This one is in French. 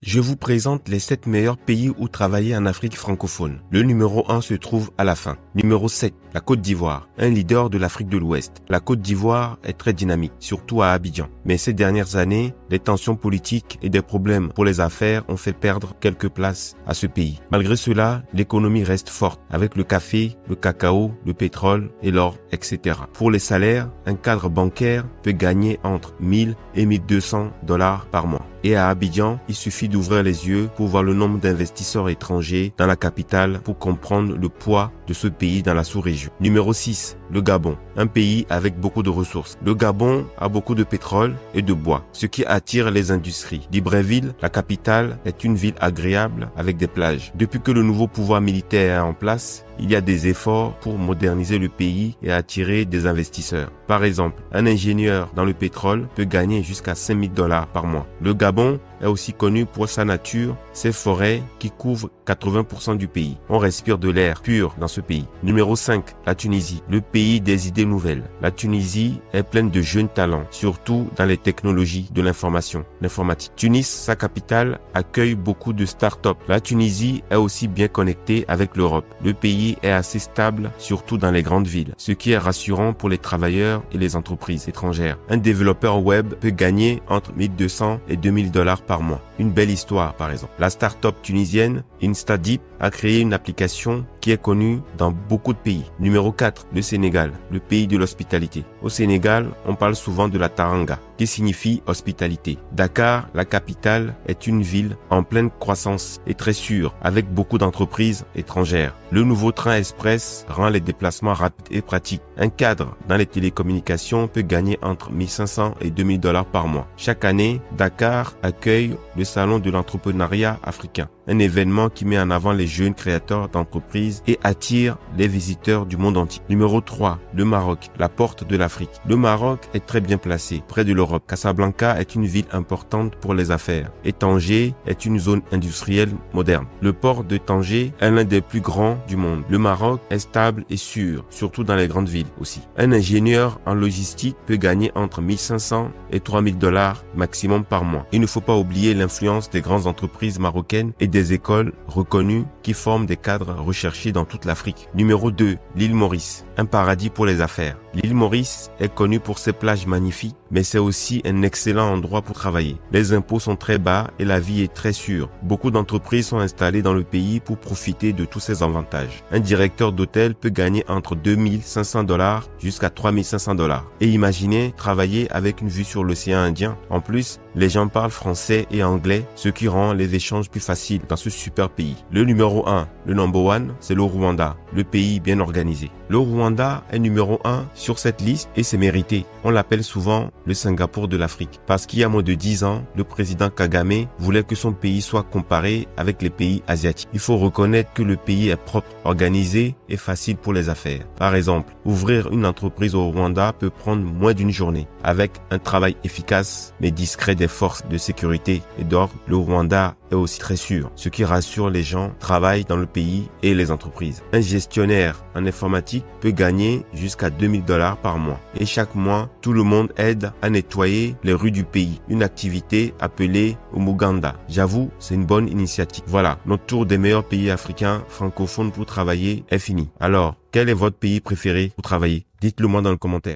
Je vous présente les 7 meilleurs pays où travailler en Afrique francophone. Le numéro 1 se trouve à la fin. Numéro 7, la Côte d'Ivoire, un leader de l'Afrique de l'Ouest. La Côte d'Ivoire est très dynamique, surtout à Abidjan. Mais ces dernières années, les tensions politiques et des problèmes pour les affaires ont fait perdre quelques places à ce pays. Malgré cela, l'économie reste forte, avec le café, le cacao, le pétrole et l'or, etc. Pour les salaires, un cadre bancaire peut gagner entre 1000 et 1200 $ par mois. Et à Abidjan, il suffit d'ouvrir les yeux pour voir le nombre d'investisseurs étrangers dans la capitale pour comprendre le poids de ce pays dans la sous-région. Numéro 6, le Gabon, un pays avec beaucoup de ressources. Le Gabon a beaucoup de pétrole et de bois, ce qui attire les industries. Libreville, la capitale, est une ville agréable avec des plages. Depuis que le nouveau pouvoir militaire est en place, il y a des efforts pour moderniser le pays et attirer des investisseurs. Par exemple, un ingénieur dans le pétrole peut gagner jusqu'à 5000 $ par mois. Le Gabon est aussi connu pour sa nature, ses forêts qui couvrent 80% du pays. On respire de l'air pur dans ce pays. Numéro 5, la Tunisie, le pays des idées nouvelles. La Tunisie est pleine de jeunes talents, surtout dans les technologies de l'informatique. Tunis, sa capitale, accueille beaucoup de start-up. La Tunisie est aussi bien connectée avec l'Europe. Le pays est assez stable, surtout dans les grandes villes, ce qui est rassurant pour les travailleurs et les entreprises étrangères. Un développeur web peut gagner entre 1200 et 2000 $ par mois. Une belle histoire, par exemple. La start-up tunisienne InstaDeep a créé une application qui est connue dans beaucoup de pays. Numéro 4, le Sénégal, le pays de l'hospitalité. Au Sénégal, on parle souvent de la Taranga, qui signifie hospitalité. Dakar, la capitale, est une ville en pleine croissance et très sûre, avec beaucoup d'entreprises étrangères. Le nouveau train express rend les déplacements rapides et pratiques. Un cadre dans les télécommunications peut gagner entre 1500 et 2000 $ par mois. Chaque année, Dakar accueille le salon de l'entrepreneuriat africain, un événement qui met en avant les jeunes créateurs d'entreprises et attire les visiteurs du monde entier. Numéro 3, le Maroc, la porte de l'Afrique. Le Maroc est très bien placé, près de l'Europe. Casablanca est une ville importante pour les affaires et Tanger est une zone industrielle moderne. Le port de Tanger est l'un des plus grands du monde. Le Maroc est stable et sûr, surtout dans les grandes villes aussi. Un ingénieur en logistique peut gagner entre 1500 et 3000 $ maximum par mois. Il ne faut pas oublier l'influence des grandes entreprises marocaines et des écoles reconnues qui forment des cadres recherchés dans toute l'Afrique. Numéro 2, l'île Maurice, un paradis pour les affaires. L'île Maurice est connue pour ses plages magnifiques, mais c'est aussi un excellent endroit pour travailler. Les impôts sont très bas et la vie est très sûre. Beaucoup d'entreprises sont installées dans le pays pour profiter de tous ces avantages. Un directeur d'hôtel peut gagner entre 2500 $ jusqu'à 3500 $. Et imaginez travailler avec une vue sur l'océan Indien. En plus, les gens parlent français et anglais, ce qui rend les échanges plus faciles dans ce super pays. Le numéro 1, le number 1, c'est le Rwanda, le pays bien organisé. Le Rwanda est numéro 1 sur cette liste et c'est mérité. On l'appelle souvent le Singapour de l'Afrique parce qu'il y a moins de 10 ans, le président Kagame voulait que son pays soit comparé avec les pays asiatiques. Il faut reconnaître que le pays est propre, organisé et facile pour les affaires. Par exemple, ouvrir une entreprise au Rwanda peut prendre moins d'une journée avec un travail efficace mais discret des forces de sécurité et d'ordre. Le Rwanda est aussi très sûr, ce qui rassure les gens qui travaillent dans le pays et les entreprises. Un gestionnaire en informatique peut gagner jusqu'à 2000 $ par mois. Et chaque mois, tout le monde aide à nettoyer les rues du pays. Une activité appelée Umuganda. J'avoue, c'est une bonne initiative. Voilà, notre tour des meilleurs pays africains francophones pour travailler est fini. Alors, quel est votre pays préféré pour travailler? Dites-le moi dans le commentaire.